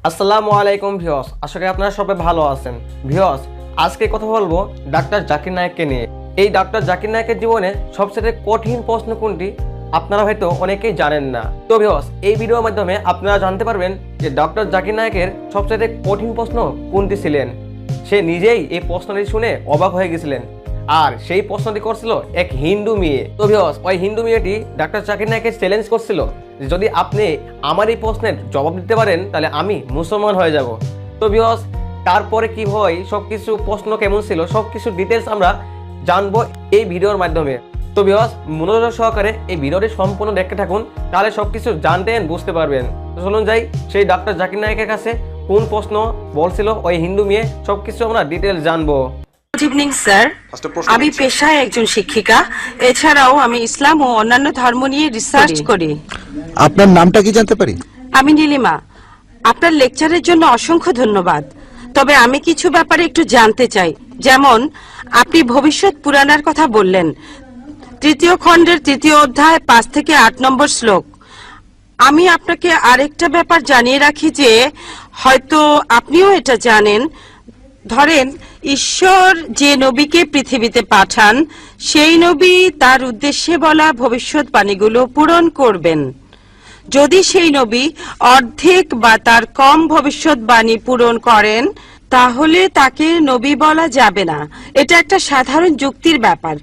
আসসালামু আলাইকুম ভিউয়ার্স, আশা করি আপনারা সবাই ভালো আছেন। ভিউয়ার্স, আজকে কথা বলবো ডাক্তার জাকির নায়েককে নিয়ে। এই ডাক্তার জাকির নায়েকের জীবনে সবচেয়ে কঠিন প্রশ্ন কোনটি আপনারা হয়তো অনেকেই জানেন না। তো ভিউয়ার্স, এই ভিডিওর মাধ্যমে আপনারা জানতে পারবেন যে ডক্টর জাকির নায়েকের সবচেয়ে কঠিন প্রশ্ন কোনটি ছিলেন। সে নিজেই এই প্রশ্নটি শুনে অবাক হয়ে গেছিলেন, আর সেই প্রশ্নটি করছিল এক হিন্দু মেয়ে। তো ভিউয়ার্স, ওই হিন্দু মেয়েটি ডাক্তার জাকির নায়েককে চ্যালেঞ্জ করছিল, যদি আপনি আমার এই প্রশ্নের জবাব দিতে পারেন তাহলে আমি মুসলমান হয়ে যাব। তো ভিউয়ার্স, তারপরে কি হয়, সবকিছু প্রশ্ন কেমন ছিল, সবকিছু ডিটেলস আমরা জানবো এই ভিডিওর মাধ্যমে। তো ভিউয়ার্স, মনোযোগ সহকারে এই ভিডিওটি সম্পূর্ণ দেখতে থাকুন, তাহলে সবকিছু জানতেন বুঝতে পারবেন। তো চলুন যাই সেই ডাক্তার জাকির নায়েকের কাছে, কোন প্রশ্ন বলছিল ওই হিন্দু মেয়ে, সবকিছু আমরা ডিটেলস জানবো। গুড ইভিনিং স্যার, আমি পেশায় একজন শিক্ষিকা। এছাড়াও আমি ইসলাম ও অন্যান্য ধর্ম নিয়ে রিসার্চ করি। আপনার নামটা কি জানতে পারি? আমি নীলিমা। আপনার লেকচারের জন্য অসংখ্য ধন্যবাদ। তবে আমি কিছু ব্যাপারে একটু জানতে চাই। যেমন আপনি ভবিষ্যৎ পুরাণের কথা বললেন, 3য় খণ্ডের 3য় অধ্যায় 5 থেকে 8 নম্বর শ্লোক। আমি আপনাকে আরেকটা ব্যাপার জানিয়ে রাখি যে হয়তো আপনিও এটা জানেন। ধরেন, ঈশ্বর যে নবীকে পৃথিবীতে পাঠান, সেই নবী তার উদ্দেশ্যে বলা ভবিষ্যৎবাণীগুলো পূরণ করবেন। যদি সেই নবী অর্ধেক বা তার কম ভবিষ্যৎবাণী পূরণ করেন, তাহলে তাকে নবী বলা যাবে না। এটা একটা সাধারণ যুক্তির ব্যাপার।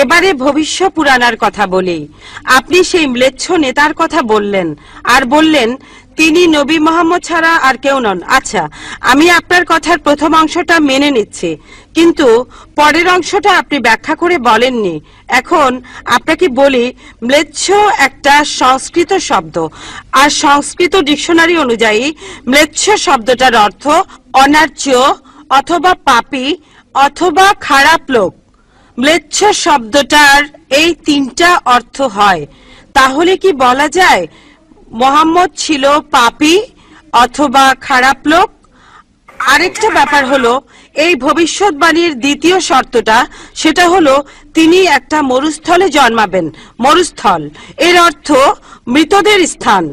এবারে ভবিষ্য পুরাণার কথা বলি। আপনি সেই ম্লেচ্ছ নেতার কথা বললেন, আর বললেন তিনি নবী মোহাম্মদ ছাড়া আর কেউ নন। আচ্ছা, আমি আপনার কথার প্রথম অংশটা মেনে নিচ্ছি, কিন্তু পরের অংশটা আপনি ব্যাখ্যা করে বলেননি। এখন আপনাকে বলি, ম্লেচ্ছ একটা সংস্কৃত শব্দ, আর সংস্কৃত ডিকশনারি অনুযায়ী ম্লেচ্ছ শব্দটার অর্থ অনার্য অথবা পাপী অথবা খারাপ লোক। ম্লেচ্ছ শব্দটার এই 3টা অর্থ হয়। তাহলে কি বলা যায় মোহাম্মদ ছিল পাপী অথবা খারাপ লোক? আরেকটা ব্যাপার হলো, এই ভবিষ্যৎবাণীর দ্বিতীয় শর্তটা, সেটা হলো তিনি একটা মরুস্থলে জন্মাবেন। মরুস্থল এর অর্থ মৃতদের স্থান,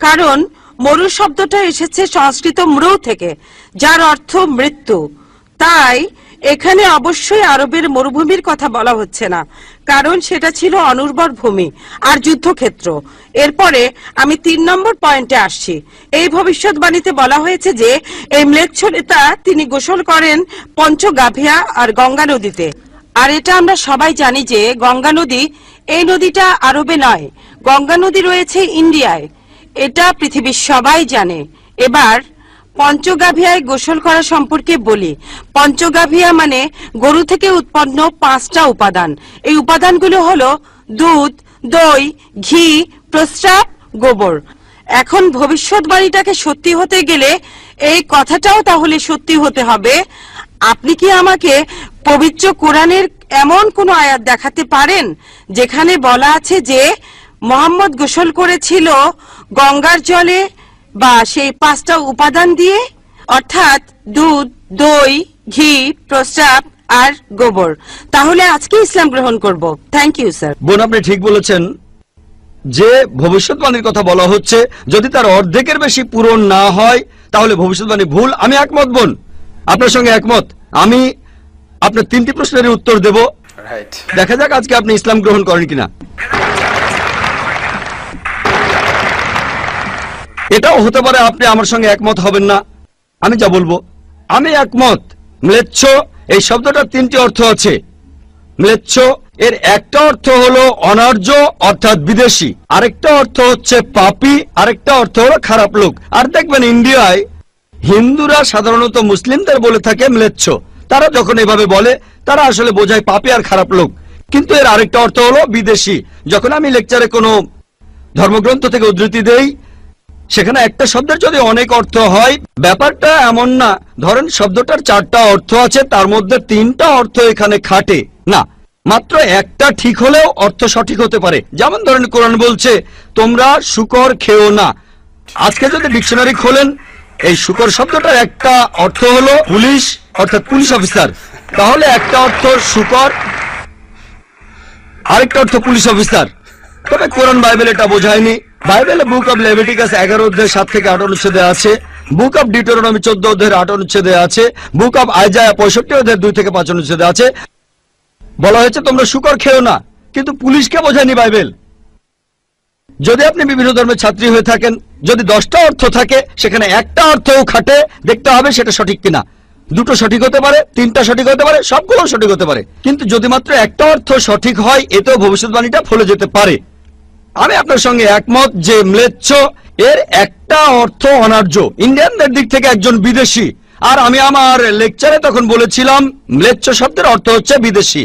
কারণ মরু শব্দটা এসেছে সংস্কৃত মৃ থেকে, যার অর্থ মৃত্যু। তাই এখানে অবশ্যই আরবের মরুভূমির কথা বলা হচ্ছে না, কারণ সেটা ছিল অনুর্বর ভূমি আর যুদ্ধক্ষেত্র। এরপরে আমি 3 নম্বর পয়েন্টে আসছি। এই ভবিষ্যৎবাণীতে বলা হয়েছে যে এই ম্লেচ্ছ নেতা তিনি গোসল করেন পঞ্চগাভিয়া আর গঙ্গা নদীতে। আর এটা আমরা সবাই জানি যে গঙ্গা নদী, এই নদীটা আরবে নয়, গঙ্গা নদী রয়েছে ইন্ডিয়ায়। এটা পৃথিবীর সবাই জানে। এবার পঞ্চগাভিয়ায় গোসল করা সম্পর্কে বলি। পঞ্চগাভিয়া মানে গরু থেকে উৎপন্ন 5টা উপাদান। এই উপাদানগুলো হলো দুধ, দই, ঘি, প্রস্রাব, গোবর। এখন ভবিষ্যৎবাণীটাকে সত্যি হতে গেলে এই কথাটাও তাহলে সত্যি হতে হবে। আপনি কি আমাকে পবিত্র কোরআনের এমন কোন আয়াত দেখাতে পারেন যেখানে বলা আছে যে মোহাম্মদ গোসল করেছিল গঙ্গার জলে বা সেই 5টা উপাদান দিয়ে, অর্থাৎ দুধ, দই, ঘি, প্রস্রাব আর গোবর? তাহলে আজকে ইসলাম গ্রহণ করব। Thank you sir. বোন, আপনি ঠিক বলেছেন যে ভবিষ্যৎবাণীর কথা বলা হচ্ছে, যদি তার অর্ধেকের বেশি পূরণ না হয় তাহলে ভবিষ্যৎবাণী ভুল। আমি একমত বোন, আপনার সঙ্গে একমত। আমি আপনার 3টি প্রশ্নের উত্তর দেব, দেখা যাক আজকে আপনি ইসলাম গ্রহণ করেন কিনা। এটাও হতে পারে আপনি আমার সঙ্গে একমত হবেন না। আমি যা বলবো, আমি একমত। ম্লেচ্ছ এই শব্দটার 3টি অর্থ আছে। ম্লেচ্ছ এর একটা অর্থ হলো অনার্য অর্থাৎ বিদেশি, আরেকটা অর্থ হচ্ছে পাপী, আরেকটা অর্থ হলো খারাপ লোক। আর দেখবেন ইন্ডিয়ায় হিন্দুরা সাধারণত মুসলিমদের বলে থাকে ম্লেচ্ছ। তারা যখন এভাবে বলে তারা আসলে বোঝায় পাপী আর খারাপ লোক, কিন্তু এর আরেকটা অর্থ হলো বিদেশি। যখন আমি লেকচারে কোনো ধর্মগ্রন্থ থেকে উদ্ধৃতি দেই, সেখানে একটা শব্দের যদি অনেক অর্থ হয়, ব্যাপারটা এমন না ধরেন শব্দটার 4টা অর্থ আছে, তার মধ্যে 3টা অর্থ এখানে খাটে না, মাত্র একটা ঠিক হলেও অর্থ সঠিক হতে পারে। যেমন ধরেন কোরআন বলছে তোমরা শূকর খেও না। আজকে যদি ডিকশনারি খোলেন, এই শূকর শব্দটার একটা অর্থ হলো পুলিশ অর্থাৎ পুলিশ অফিসার, তাহলে একটা অর্থ শূকর, আরেকটা অর্থ পুলিশ অফিসার। তবে কোরআন বাইবেল এটা বোঝায়নি। বাইবেলে বুক অব লেভিটিকাস 11 অধ্যায় 7 থেকে 8 অনুচ্ছেদে আছে বুক অফ ডিউটেরোনমি 14 অধ্যায়ের 8 অনুচ্ছেদে আছে, বুক অফ আইজায়া 65 অধ্যায়ের 2 থেকে 5 অনুচ্ছেদে আছে, বলা হয়েছে তোমরা শূকর খেও না। কিন্তু পুলিশকে বোঝায়নি বাইবেল। যদি আপনি বিভিন্ন ধর্মের ছাত্রী হয়ে থাকেন, যদি 10টা অর্থ থাকে সেখানে একটা অর্থও খাটে, দেখতে হবে সেটা সঠিক কিনা। 2টো সঠিক হতে পারে, 3টা সঠিক হতে পারে, সবগুলো সঠিক হতে পারে, কিন্তু যদি মাত্র একটা অর্থ সঠিক হয় এতেও ভবিষ্যৎবাণীটা ফলে যেতে পারে। আমি আপনার সঙ্গে একমত যে ম্লেচ্ছ এর একটা অর্থ অনার্য, ইন্ডিয়ানদের দিক থেকে একজন বিদেশি। আর আমি আমার লেকচারে তখন বলেছিলাম ম্লেচ্ছ শব্দের অর্থ হচ্ছে বিদেশি।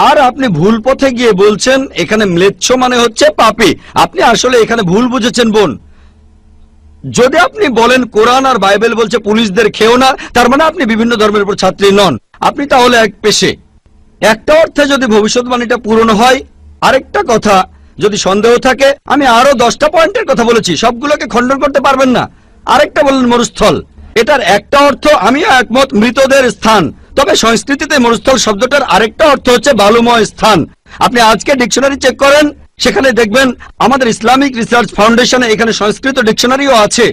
আর আপনি ভুল পথে গিয়ে বলছেন এখানে ম্লেচ্ছ মানে হচ্ছে পাপী। আপনি আসলে এখানে ভুল বুঝেছেন বোন। যদি আপনি বলেন কোরআন আর বাইবেল বলছে পুলিশদের খেও না, তার মানে আপনি বিভিন্ন ধর্মের উপর ছাত্রী নন, আপনি তাহলে এক পেশে। একটা অর্থে যদি ভবিষ্যৎবাণীটা পূরণ হয়। আরেকটা কথা, যদি সন্দেহ থাকে, আমি আরো 10টা পয়েন্টের কথা বলেছি, সবগুলোকে খণ্ডন করতে পারবেন না। আরেকটা বললেন মরুস্থল, এটার একটা অর্থ আমিও একমত, মৃতদের স্থান। তবে সংস্কৃতিতে মরুস্থল শব্দটার আরেকটা অর্থ হচ্ছে বালুময় স্থান। আপনি আজকে ডিকশনারি চেক করেন, সেখানে দেখবেন আমাদের ইসলামিক রিসার্চ ফাউন্ডেশনে এখানে সংস্কৃত ডিকশনারিও আছে।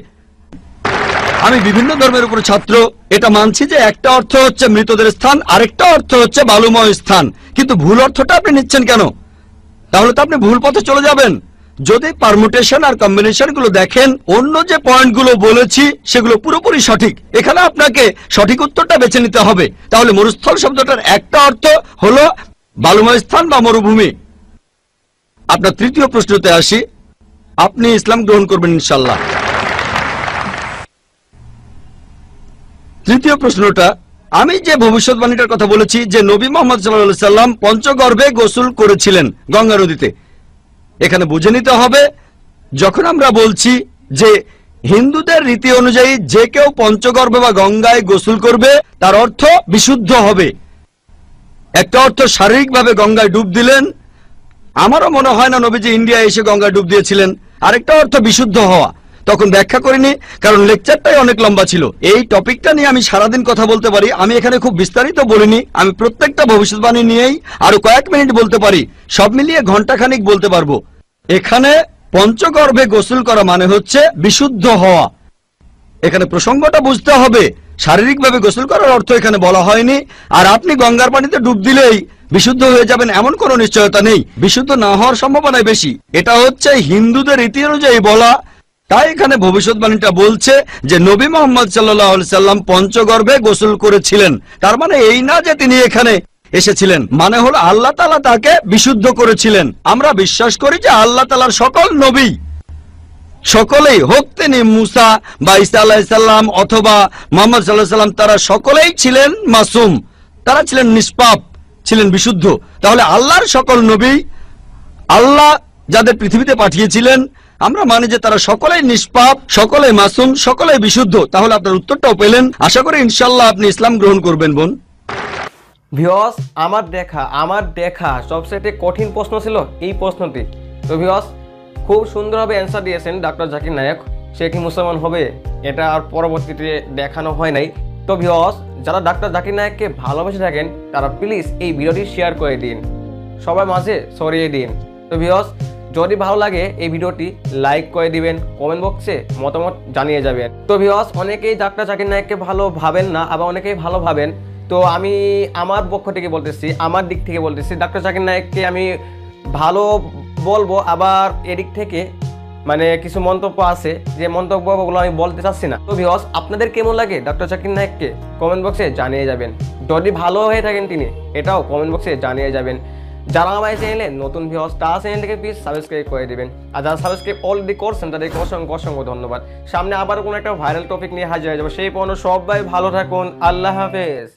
আমি বিভিন্ন ধর্মের উপর ছাত্র, এটা মানছি যে একটা অর্থ হচ্ছে মৃতদের স্থান, আরেকটা অর্থ হচ্ছে বালুময় স্থান। কিন্তু ভুল অর্থটা আপনি নিচ্ছেন কেন? তাহলে তো আপনি ভুল পথে চলে যাবেন। যদি পারমুটেশন আর কম্বিনেশন গুলো দেখেন, অন্য যে পয়েন্টগুলো বলেছি সেগুলো পুরোপুরি সঠিক। এখানে আপনাকে সঠিক উত্তরটা বেছে নিতে হবে। তাহলে মরুস্থল শব্দটার একটা অর্থ হলো বালুময় স্থান বা মরুভূমি। আপনার তৃতীয় প্রশ্নতে আসি, আপনি ইসলাম গ্রহণ করবেন ইনশাল্লাহ। তৃতীয় প্রশ্নটা, আমি যে ভবিষ্যৎবাণীটার কথা বলেছি যে নবী মোহাম্মদ সাল্লাল্লাহু আলাইহি সাল্লাম পঞ্চগর্ভে গোসল করেছিলেন গঙ্গা নদীতে, এখানে বুঝে নিতে হবে যখন আমরা বলছি যে হিন্দুদের রীতি অনুযায়ী যে কেউ পঞ্চগর্ভে বা গঙ্গায় গোসল করবে তার অর্থ বিশুদ্ধ হবে। একটা অর্থ শারীরিকভাবে গঙ্গায় ডুব দিলেন, আমারও মনে হয় না নবীজি ইন্ডিয়া এসে গঙ্গায় ডুব দিয়েছিলেন। আরেকটা অর্থ বিশুদ্ধ হওয়া, তখন ব্যাখ্যা করিনি কারণ লেকচারটাই অনেক লম্বা ছিল। এই টপিকটা নিয়ে আমি সারাদিন কথা বলতে পারি, আমি এখানে খুব বিস্তারিত বলিনি। আমি প্রত্যেকটা ভবিষ্যৎবাণী নিয়েই আরো কয়েক মিনিট বলতে পারি, সব মিলিয়ে ঘন্টাখানিক বলতে পারবো। এখানে পঞ্চগর্ভে গোসল করা মানে হচ্ছে বিশুদ্ধ হওয়া। এখানে প্রসঙ্গটা বুঝতে হবে, শারীরিকভাবে গোসল করার অর্থ এখানে বলা হয়নি। আর আপনি গঙ্গার পানিতে ডুব দিলেই বিশুদ্ধ হয়ে যাবেন এমন কোনো নিশ্চয়তা নেই, বিশুদ্ধ না হওয়ার সম্ভাবনাই বেশি। এটা হচ্ছে হিন্দুদের রীতি অনুযায়ী বলা। তাই এখানে ভবিষ্যৎবাণীটা বলছে যে নবী মোহাম্মদ সাল্লাল্লাহু আলাইহি সাল্লাম পঞ্চগর্ভে গোসল করেছিলেন। তার মানে এই না যে তিনি এখানে এসেছিলেন, মানে হলো আল্লাহ তাআলা তাকে বিশুদ্ধ করেছিলেন। আমরা বিশ্বাস করি যে আল্লাহ তাআলার সকল নবী, সকলেই হোক তিনি মুসা বা ঈসা আলাইহিস সালাম অথবা মুহাম্মদ সাল্লাল্লাহু আলাইহি সাল্লাম, তারা সকলেই ছিলেন মাসুম, তারা ছিলেন নিষ্পাপ, ছিলেন বিশুদ্ধ। তাহলে আল্লাহর সকল নবী, আল্লাহ যাদের পৃথিবীতে পাঠিয়েছিলেন, আমরা মানি যে তারা সকলেই নিষ্পাপ, সকলেই মাসুম, সকলেই বিশুদ্ধ। তাহলে আপনার উত্তরটাও পেলেন। আশা করি ইনশাআল্লাহ আপনি ইসলাম গ্রহণ করবেন বোন। ভিউয়ার্স, আমার দেখা সবচেয়ে কঠিন প্রশ্ন ছিল এই প্রশ্নটি। তো ভিউয়ার্স, খুব সুন্দরভাবে অ্যান্সার দিয়েছেন ডক্টর জাকির নায়েক। সে কি মুসলমান হবে এটা আর পরবর্তীতে দেখানো হয় নাই। তো ভিউয়ার্স, যারা ডক্টর জাকির নায়েককে ভালোবেসে থাকেন তারা প্লিজ এই ভিডিওটি শেয়ার করে দিন, সবার মাঝে ছড়িয়ে দিন। তো ভিউয়ার্স, যদি ভালো লাগে এই ভিডিওটি লাইক করে দিবেন, কমেন্ট বক্সে মতামত জানিয়ে যাবেন। তো ভিউয়ার্স, অনেকেই ডক্টর জাকির নায়েককে ভালো ভাবেন না, আবার অনেকেই ভালো ভাবেন। তো আমি আমার পক্ষ থেকে বলতেছি, আমার দিক থেকে বলতেছি, ডক্টর জাকির নায়েককে আমি ভালো বলবো। আবার এদিক থেকে মানে কিছু মন্তব্য আছে যে মন্তব্যগুলো আমি বলতে চাচ্ছি না। তো ভিউয়ার্স, আপনাদের কেমন লাগে ডক্টর জাকির নায়েককে কমেন্ট বক্সে জানিয়ে যাবেন। যদি ভালো হয়ে থাকেন তিনি, এটাও কমেন্ট বক্সে জানিয়ে যাবেন। যারা আমার চ্যানেলে নতুন ভিউয়ার্স, তারা চ্যানেলটিকে প্লিজ সাবস্ক্রাইব করে দিবেন। আর যারা সাবস্ক্রাইব অলরেডি করছেন তাদেরকে অসংখ্য অসংখ্য ধন্যবাদ। সামনে আবার কোনো একটা ভাইরাল টপিক নিয়ে হাজির হয়ে যাবো। সেই পর্যন্ত সবাই ভালো থাকুন। আল্লাহ হাফেজ।